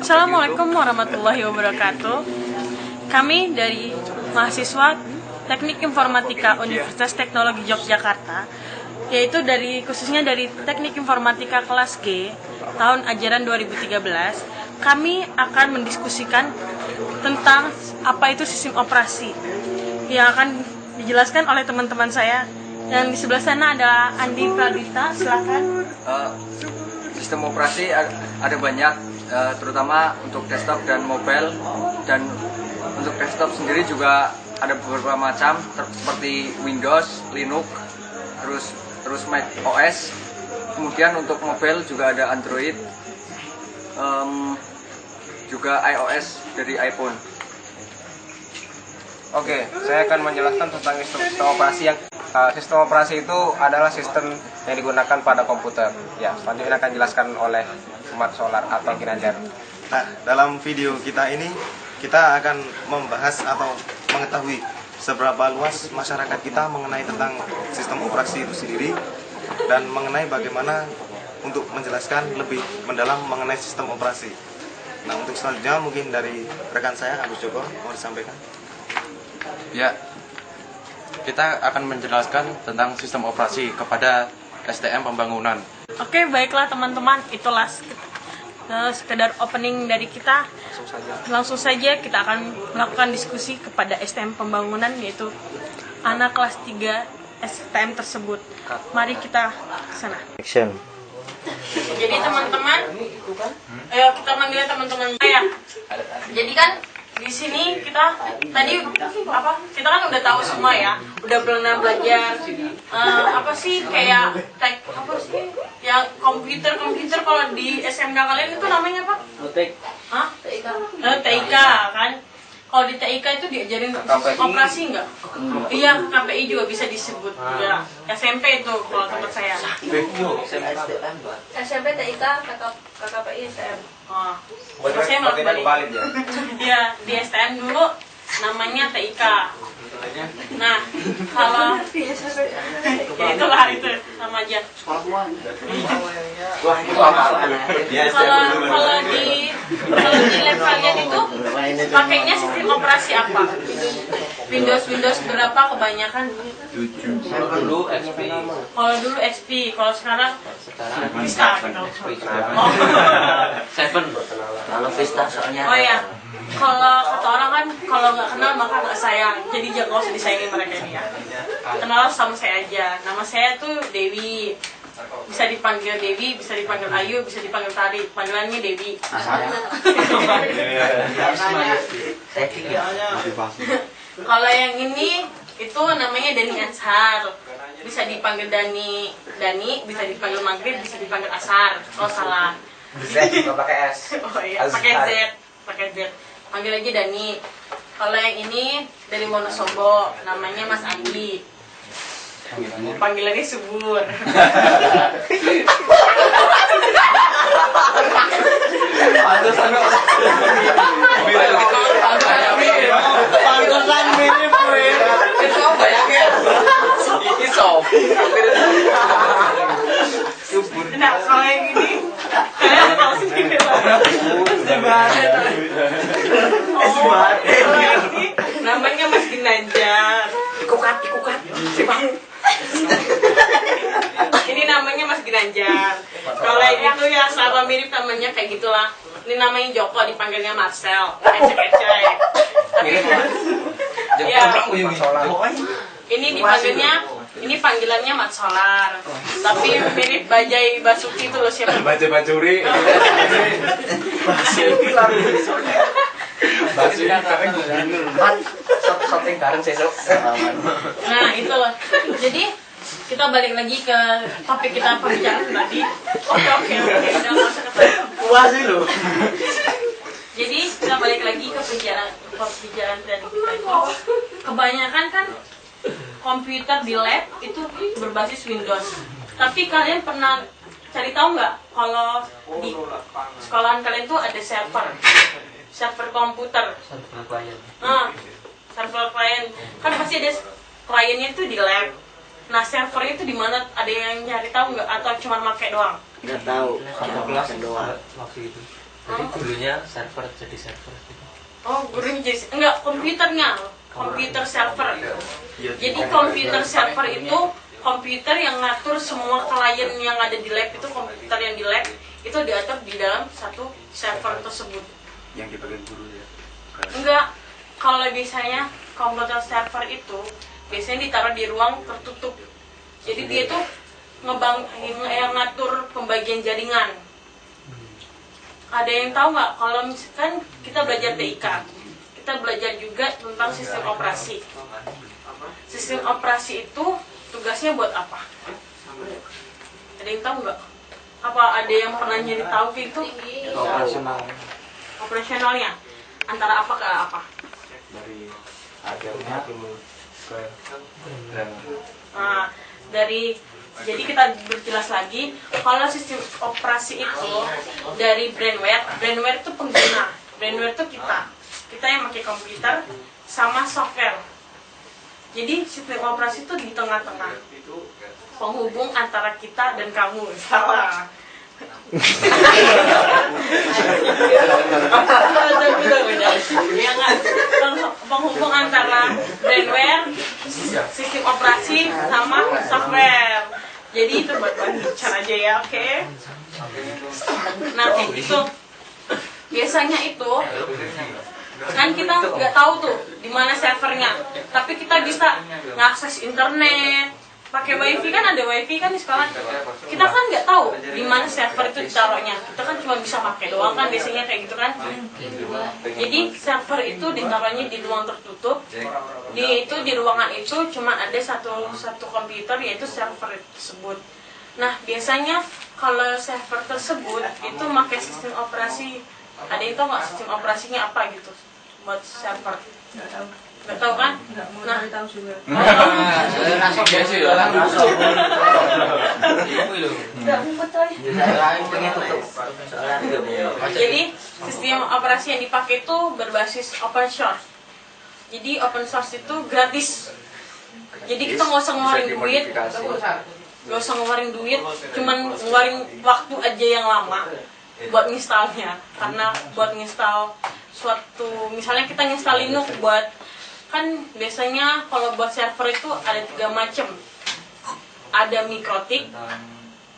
Assalamualaikum warahmatullahi wabarakatuh. Kami dari mahasiswa Teknik Informatika Universitas Teknologi Yogyakarta, yaitu khususnya dari Teknik Informatika kelas G tahun ajaran 2013, kami akan mendiskusikan tentang apa itu sistem operasi yang akan dijelaskan oleh teman-teman saya. Yang di sebelah sana ada Andi Pradita, silakan. Sistem operasi ada banyak, terutama untuk desktop dan mobile, dan untuk desktop sendiri juga ada beberapa macam seperti Windows, Linux, terus Mac OS. Kemudian untuk mobile juga ada Android, juga iOS dari iPhone. Oke, saya akan menjelaskan tentang sistem operasi sistem operasi itu adalah sistem yang digunakan pada komputer. Ya, selanjutnya akan dijelaskan oleh Mat Solar atau Ginanjar. Nah, dalam video kita ini kita akan membahas atau mengetahui seberapa luas masyarakat kita mengenai tentang sistem operasi itu sendiri dan mengenai bagaimana untuk menjelaskan lebih mendalam mengenai sistem operasi. Nah, untuk selanjutnya mungkin dari rekan saya Agus Joko mau disampaikan. Ya, kita akan menjelaskan tentang sistem operasi kepada STM Pembangunan. Oke, baiklah teman-teman, itulah sekedar opening dari kita. Langsung saja kita akan melakukan diskusi kepada STM Pembangunan, yaitu anak kelas 3 STM tersebut. Mari kita ke sana. Action. Jadi teman-teman, ayo kita manggilnya teman-teman saya. Jadi kan di sini kita tadi kita kan udah tahu semua ya, udah pernah belajar apa sih kayak yang komputer kalau di SMK kalian itu namanya apa? TIK. TIK kan. Kalau di TIK itu diajarin operasi nggak? Iya, KPI juga bisa disebut juga. SMP itu kalau tempat saya. SMP TIK, KKPI STM. Saya malah balik. Iya, di STM dulu namanya TIK. Nah, kalau itulah itu sama aja. Kalau di lab kalian itu pakainya sistem operasi apa? Windows berapa kebanyakan? Dulu XP. Kalau dulu XP, kalau sekarang Vista gitu. Seven. Kalau Vista soalnya. Oh ya, kalau kata orang kan kalau nggak kenal maka nggak sayang. Jadi jangan usah disayangin mereka ini ya. Kenal sama saya aja. Nama saya tuh Dewi. Bisa dipanggil Dewi, bisa dipanggil Ayu, bisa dipanggil Tari. Panggilannya Dewi. Kalau yang ini itu namanya Dani Ashar. Bisa dipanggil Dani, bisa dipanggil Maghrib, bisa dipanggil Asar. Oh salah. Z juga pakai S. Oh iya, pakai Z. Panggil aja Dani. Kalau yang ini dari Wonosobo, namanya Mas Andi. Panggilannya Subur. Pantesan mirip gue. Itu bayangin. Ini sob. Nah, kalau yang ini kalian tahu sendiri lah. Kalau yang ini namanya Mas Ginanjar. Ikukat. Ini namanya Mas Ginanjar. Kalau yang itu ya sama mirip namanya kayak gitulah. Ini namanya Joko, dipanggilnya Marcel. Ecek-ecek. Tapi ya, ini panggilannya Mat Solar. Tapi mirip Bajai Basuki itu loh, siapa? Baca bacuri. Shopping bareng sesuk. Nah itu loh. Jadi kita balik lagi ke topik kita pembicaraan tadi. Oke. Udah nggak usah ketawa. Puas sih lo. Jadi kita balik lagi ke pembicaraan tadi kita itu. Kebanyakan kan komputer di lab itu berbasis Windows. Tapi kalian pernah cari tahu nggak kalau di sekolahan kalian tuh ada server komputer? Server klien. Kan pasti ada kliennya itu di lab. Nah, servernya itu di mana? Ada yang nyari tahu nggak? Atau cuma pakai doang? Nggak tahu, satu kelas doang. Jadi dulunya server jadi server. Oh, gurunya jadi enggak, komputer server. Jadi komputer server itu komputer yang ngatur semua klien yang ada di lab, itu komputer yang di lab itu diatur di dalam satu server tersebut. Yang dipakai guru ya. Enggak, kalau biasanya komputer server itu biasanya ditaruh di ruang tertutup. Jadi dia tuh yang ngatur pembagian jaringan. Ada yang tahu nggak kalau misalkan kita belajar TIK, kita belajar juga tentang sistem operasi. Sistem operasi itu tugasnya buat apa? Ada yang tahu nggak? Apa ada yang pernah nyari tahu gitu? Operasional. Operasionalnya antara apa ke apa? Dari akhirnya ke Nah, jadi kita berjelas lagi kalau sistem operasi itu dari brandware itu pengguna, brandware itu kita yang pakai komputer sama software. Jadi sistem operasi itu di tengah-tengah, penghubung antara kita dan kamu. Salah. Penghubung antara brandware, sistem operasi sama software. Jadi itu buat bicara aja ya, oke? Nah, itu biasanya itu kan kita nggak tahu tuh di mana servernya, tapi kita bisa ngakses internet. Pakai wifi kan, ada wifi kan di sekolah. Kita kan nggak tahu di mana server itu ditaruhnya. Kita kan cuma bisa pakai doang kan biasanya kayak gitu kan. Jadi server itu ditaruhnya di ruang tertutup. Di ruangan itu cuma ada satu komputer, yaitu server tersebut. Nah, biasanya kalau server tersebut itu pakai sistem operasi. Ada yang tahu nggak sistem operasinya apa gitu buat server? Nggak tahu kan? Nah, jadi sistem operasi yang dipakai itu berbasis open source. Jadi open source itu gratis. Jadi kita nggak usah ngeluarin duit, cuman ngeluarin waktu aja yang lama buat nginstalnya. Karena buat nginstal suatu, misalnya kita nginstal Linux buat, kan biasanya kalau buat server itu ada 3 macam. Ada Mikrotik,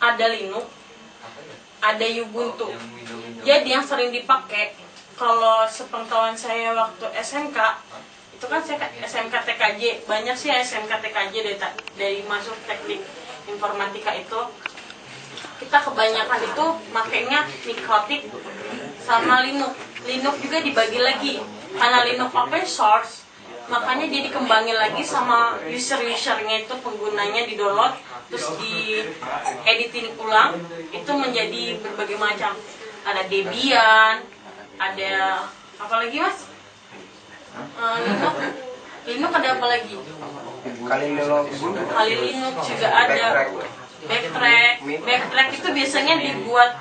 ada Linux, ada Ubuntu. Jadi yang sering dipakai, kalau sepengetahuan saya waktu SMK, itu kan saya SMK TKJ, banyak sih SMK TKJ dari masuk teknik informatika itu. Kita kebanyakan itu makainya Mikrotik sama Linux. Linux juga dibagi lagi, karena Linux open source, makanya dia dikembangin lagi sama usernya itu, penggunanya di download terus di editing ulang itu menjadi berbagai macam. Ada Debian, ada apa lagi mas? Linux ada apa lagi? Kali Linux juga ada. Backtrack itu biasanya dibuat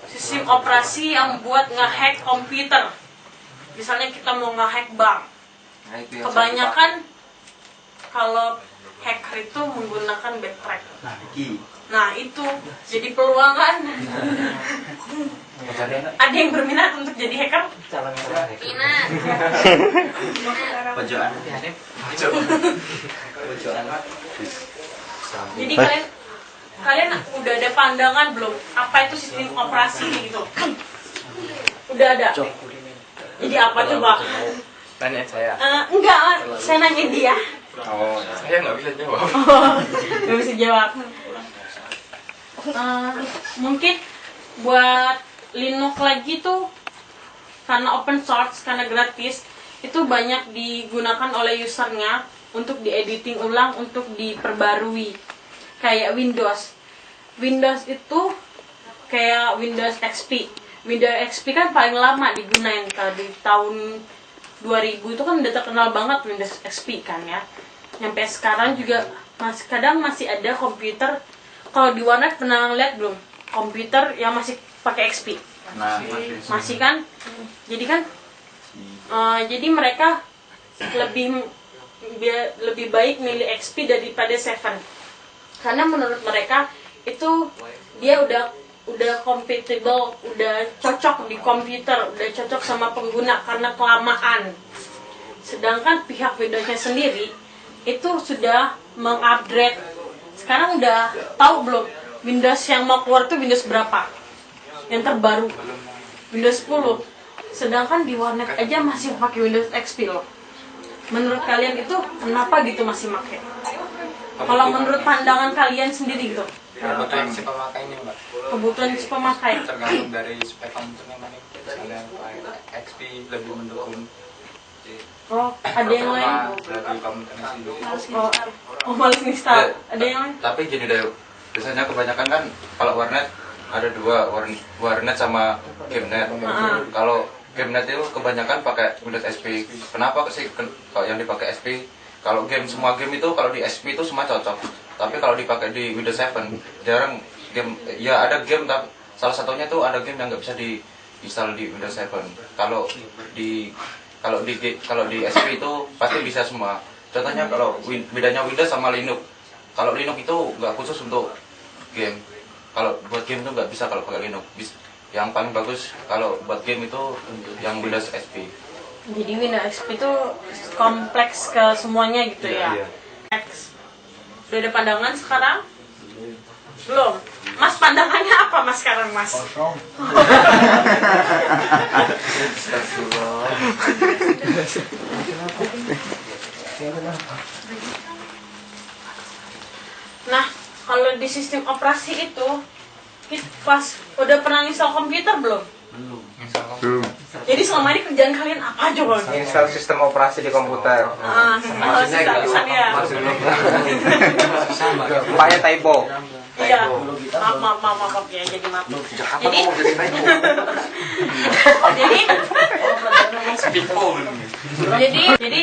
sistem operasi yang buat ngehack komputer. Misalnya kita mau ngehack bank. Kebanyakan kalau hacker itu menggunakan backtrack. Nah itu jadi peluang kan. Ada yang berminat untuk jadi hacker? Minat. Pojokan. Jadi kalian udah ada pandangan belum apa itu sistem operasi gitu? Udah ada. Jadi apa coba? Tanya saya. Enggak, saya nanya dia. Oh, saya nggak bisa jawab. Nggak bisa jawab. Mungkin buat Linux lagi tuh, karena open source, karena gratis, itu banyak digunakan oleh usernya untuk diediting ulang, untuk diperbarui. Kayak Windows itu kayak Windows XP. Windows XP kan paling lama digunain di tahun 2000 itu kan udah terkenal banget Windows XP kan ya. Sampai sekarang juga kadang masih ada komputer. Kalau di warnet pernah lihat belum? Komputer yang masih pakai XP. Nah, masih kan? Jadi kan jadi mereka lebih baik milih XP daripada 7. Karena menurut mereka itu dia udah udah compatible, udah cocok di komputer, udah cocok sama pengguna karena kelamaan. Sedangkan pihak Windowsnya sendiri itu sudah mengupgrade. Sekarang udah tahu belum Windows yang mau keluar tuh Windows berapa? Yang terbaru Windows 10. Sedangkan di warnet aja masih pakai Windows XP loh. Menurut kalian itu kenapa gitu masih pakai? Kalau menurut pandangan kalian sendiri gitu? Kebutuhan si pemakainya, Mbak. Kebutuhan si pemakai. Tergantung dari spek komputernya mana. Misalnya XP lebih mendukung Oh, ada yang lain? dari komputernya sendiri. Oh, males install. Ada yang lain? Tapi gini deh, biasanya kebanyakan kan kalau warnet ada dua, warnet sama gamenet. Kalau gamenet itu kebanyakan pakai Windows XP. Kenapa sih kalau yang dipakai XP? Kalau game, semua game itu kalau di XP itu semua cocok. Tapi kalau dipakai di Windows 7 jarang game. Ya ada game, tapi salah satunya tuh ada game yang nggak bisa diinstal di Windows 7. Kalau di XP itu pasti bisa semua. Contohnya kalau bedanya Windows sama Linux. Kalau Linux itu nggak khusus untuk game. Kalau buat game itu nggak bisa kalau pakai Linux. Yang paling bagus kalau buat game itu yang Windows XP. Jadi Windows XP itu kompleks ke semuanya gitu ya? Udah ada pandangan sekarang? Belum? Mas pandangannya apa mas sekarang mas? Nah, kalau di sistem operasi itu pas udah pernah install komputer belum? Belum. Jadi selama ini kerjaan kalian apa coba? Install sistem operasi di komputer. Maksudnya Upaya typo. iya, maaf ya, jadi maaf. Jadi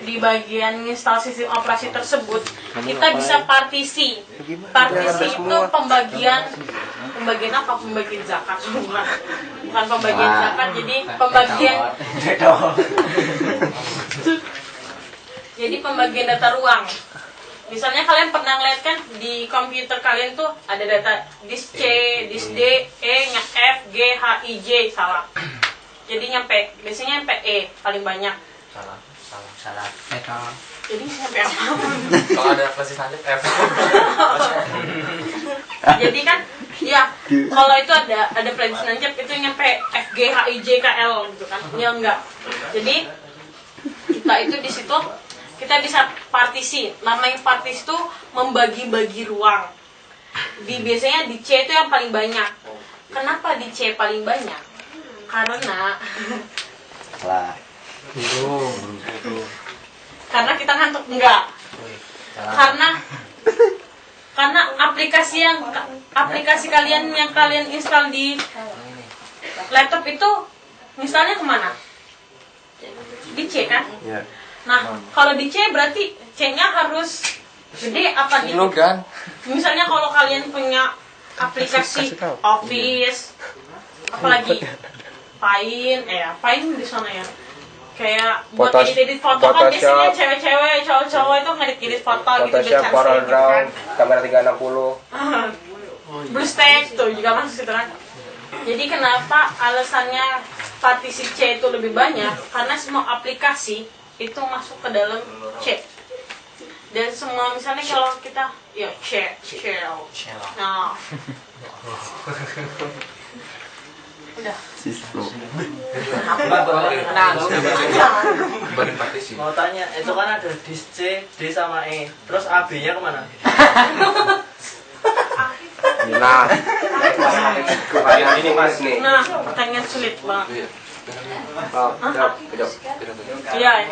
di bagian install sistem operasi tersebut kita bisa partisi. Partisi itu pembagian apa? Pembagian zakat bukan pembagian zakat. Jadi pembagian data ruang. Misalnya kalian pernah ngeliat kan di komputer kalian tuh ada data disk C, disk D, E, F, G, H, I, J, salah. Jadi nyampe, biasanya nyampe E paling banyak. Salah. Jadi nyampe apa? Kalau ada versi selanjutnya F. Jadi kan, ya kalau itu ada plan selanjutnya itu nyampe F, G, H, I, J, K, L gitu kan? Ya enggak. Jadi kita itu di situ kita bisa partisi. Namanya partisi itu membagi-bagi ruang. Biasanya di C itu yang paling banyak. Kenapa di C paling banyak? Karena karena kita ngantuk enggak. Karena aplikasi kalian yang kalian install di laptop itu misalnya kemana? Di C kan? Iya. Nah, kalau di C berarti C-nya harus gede apa gitu? Kan? Misalnya kalau kalian punya aplikasi Office, apalagi Paint di sana ya. Kayak buat edit foto kan biasanya cewek-cewek, cowok-cowok itu ngedit foto gitu Photoshop, Corel Draw, kamera 360. BlueStacks tuh juga masuk situ kan. Jadi kenapa alasannya partisi C itu lebih banyak? Karena semua aplikasi itu masuk ke dalam C. Dan semua misalnya kalau kita ya shell. Nah. Udah. Badan partisi. Mau tanya, itu kan ada disk C, D sama E. Terus AB-nya kemana? Nah, ini mas nih. Nah, pertanyaan sulit banget. Oh, jawab. Iya.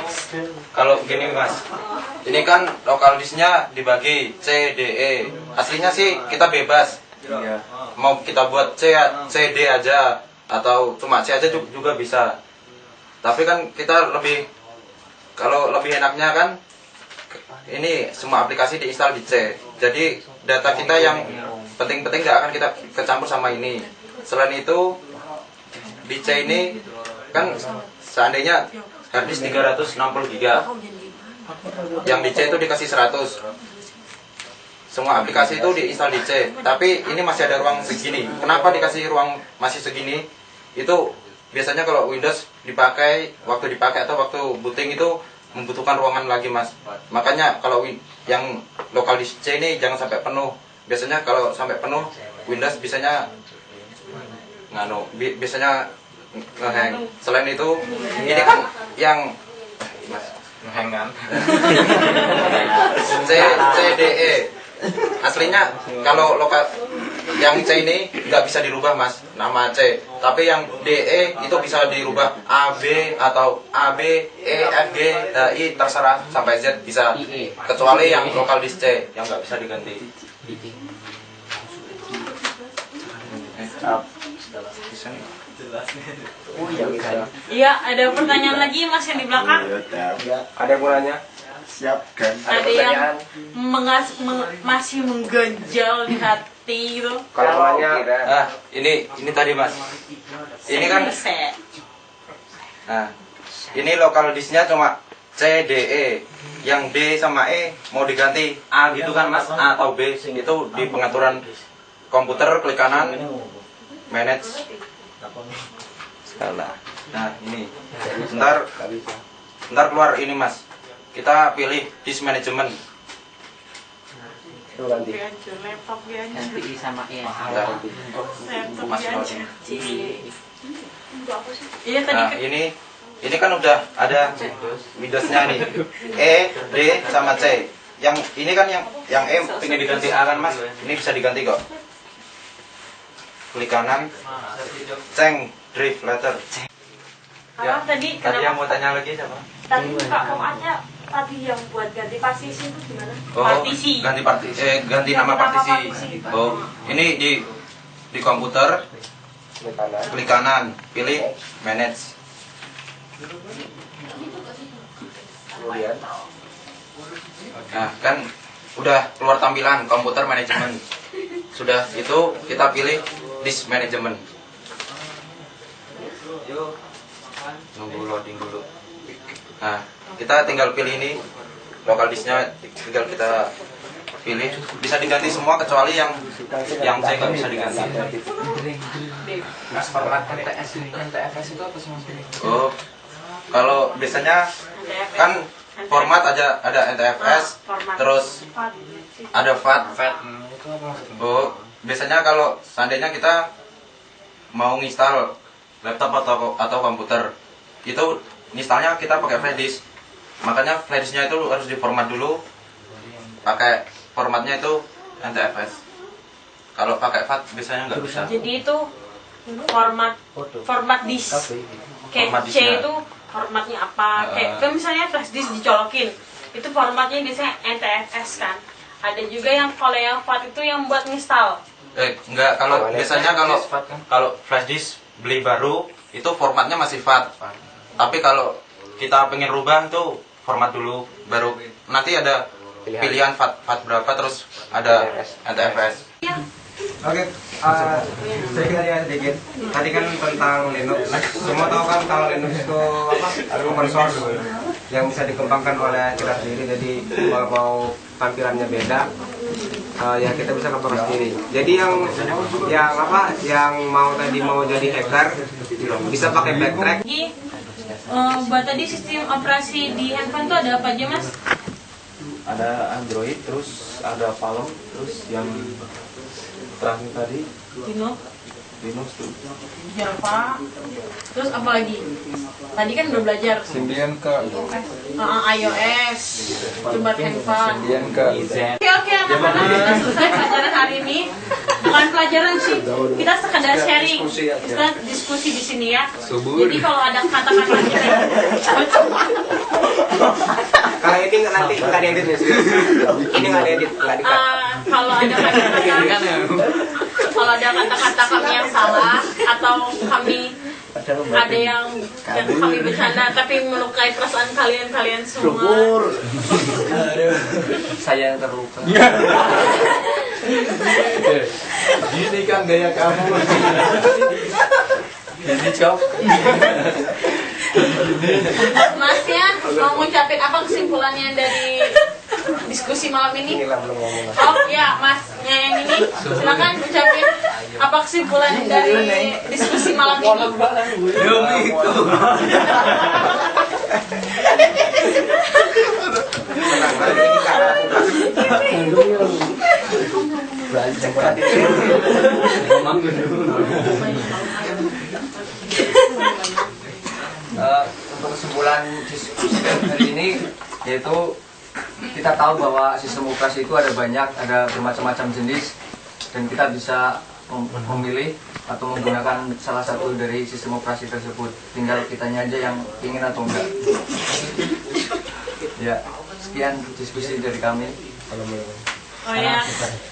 Kalau gini mas, ini kan lokal disknya dibagi C, D, E. Aslinya sih kita bebas. Mau kita buat C, D aja atau cuma C aja juga bisa. Tapi kan kita kalau lebih enaknya kan ini semua aplikasi diinstal di C. Jadi data kita yang penting-penting nggak akan kita kecampur sama ini. Selain itu di C ini kan seandainya harddisk 360 GB, yang di C itu dikasih 100. semua aplikasi itu diinstal di C. Tapi ini masih ada ruang segini. Kenapa dikasih ruang masih segini? Itu biasanya kalau Windows dipakai, waktu dipakai atau waktu booting itu membutuhkan ruangan lagi, Mas. Makanya kalau yang lokal disk C ini jangan sampai penuh. Biasanya kalau sampai penuh, Windows biasanya biasanya ngehang. Selain itu, ini kan yang ngehang kan. CDE. Aslinya kalau lokal yang C ini nggak bisa dirubah, Mas, nama C. Tapi yang DE itu bisa dirubah AB atau AB, E, F, G, I, terserah sampai Z bisa. Kecuali yang lokal disk C yang nggak bisa diganti. Iya, ada pertanyaan lagi Mas yang di belakang. Ada yang mau nanya? Siapkan. Ada yang masih mengganjal di hati gitu. Kalau mau nanya, Ini tadi, Mas. Ini kan ini lokal disknya cuma C, D, E. Yang D sama E mau diganti A gitu kan, Mas, A atau B. Itu di pengaturan komputer, klik kanan, manage. Salah. Nah, ini. Ntar keluar ini, Mas. Kita pilih disk management. Laptop Nanti sama ya. Mas, Iya tadi. Nah, ini kan udah ada Windows-nya nih. E, D sama C. Yang ini kan yang E pengen diganti A kan, Mas. Ini bisa diganti kok. Klik kanan. Change drive letter. Apa tadi? Tadi yang mau tanya lagi siapa? Tadi Kak aja tadi yang buat ganti partisi itu gimana? Oh, Partisi. ganti nama partisi. Oh, ini di komputer. Klik kanan, pilih manage. Nah, kan udah keluar tampilan komputer manajemen. Sudah itu kita pilih disk management. Nunggu loading dulu. Nah, kita tinggal pilih ini lokal disknya, tinggal kita pilih. Bisa diganti semua kecuali yang C nggak bisa diganti. Mas, format NTFS itu apa sih, Mas? Oh, kalau biasanya kan format ada NTFS, terus ada FAT. Itu apa maksudnya? Oh, biasanya kalau seandainya kita mau nginstal laptop atau komputer, itu installnya kita pakai flash disk. Makanya flash disknya itu harus diformat dulu. Pakai formatnya itu NTFS. Kalau pakai FAT biasanya nggak bisa. Jadi itu format disk. Kayak Format C disknya. itu formatnya apa? Kayak kan misalnya flash disk dicolokin. Itu formatnya biasanya NTFS kan. Ada juga yang kalau yang FAT itu yang buat install. Enggak, kalau biasanya kalau flash disk beli baru itu formatnya masih FAT. Tapi kalau kita pengen rubah tuh format dulu, baru nanti ada pilihan FAT berapa, terus ada NTFS. Oke, sedikit ya sedikit. Tadi kan tentang Linux. Semua tahu kan kalau Linux itu apa? Open source yang bisa dikembangkan oleh kita sendiri. Jadi kalau mau tampilannya beda, ya kita bisa kembangkan sendiri. Jadi yang mau jadi hacker bisa pakai backtrack. Jadi buat tadi sistem operasi di handphone tuh ada apa aja, Mas? Ada Android, terus ada Palm, terus yang terakhir tadi Linux tuh. Java. Terus apa lagi? Tadi kan udah belajar. Symbian ke iOS. Coba handphone. Symbian ke Oke, anak-anak kita selesai pelajaran hari ini. Bukan pelajaran sih, kita sekedar sharing, kita diskusi di sini ya. Jadi kalau ada kata-kata Kalau ini nanti nggak diedit nih. Ini nggak diedit, nggak dikat. kalau ada kata-kata kami yang salah atau kami ada yang kami bercanda tapi melukai perasaan kalian semua. saya yang terluka. Gini kan gaya kamu. Ini cok. Mas ya, mau ngucapin apa kesimpulannya dari diskusi malam ini. Inilah belum ngomong. Oh ya, Masnya yang ini silakan ucapin apa kesimpulan dari diskusi malam ini. Tenang, hari ini kakak Untuk kesimpulan diskusi hari ini yaitu kita tahu bahwa sistem operasi itu ada banyak, ada bermacam-macam jenis dan kita bisa memilih atau menggunakan salah satu dari sistem operasi tersebut. Tinggal kitanya aja yang ingin atau enggak. Ya, sekian diskusi dari kami. Oh ya,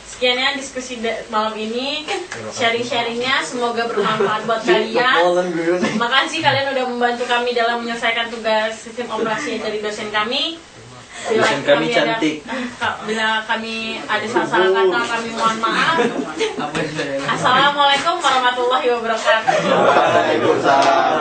sekian ya diskusi malam ini, sharing-sharingnya semoga bermanfaat buat kalian. Makasih kalian udah membantu kami dalam menyelesaikan tugas sistem operasi dari dosen kami. Dosen kami cantik. Bila kami ada salah-salah kata, kami mohon maaf. Assalamualaikum warahmatullahi wabarakatuh. Waalaikumsalam.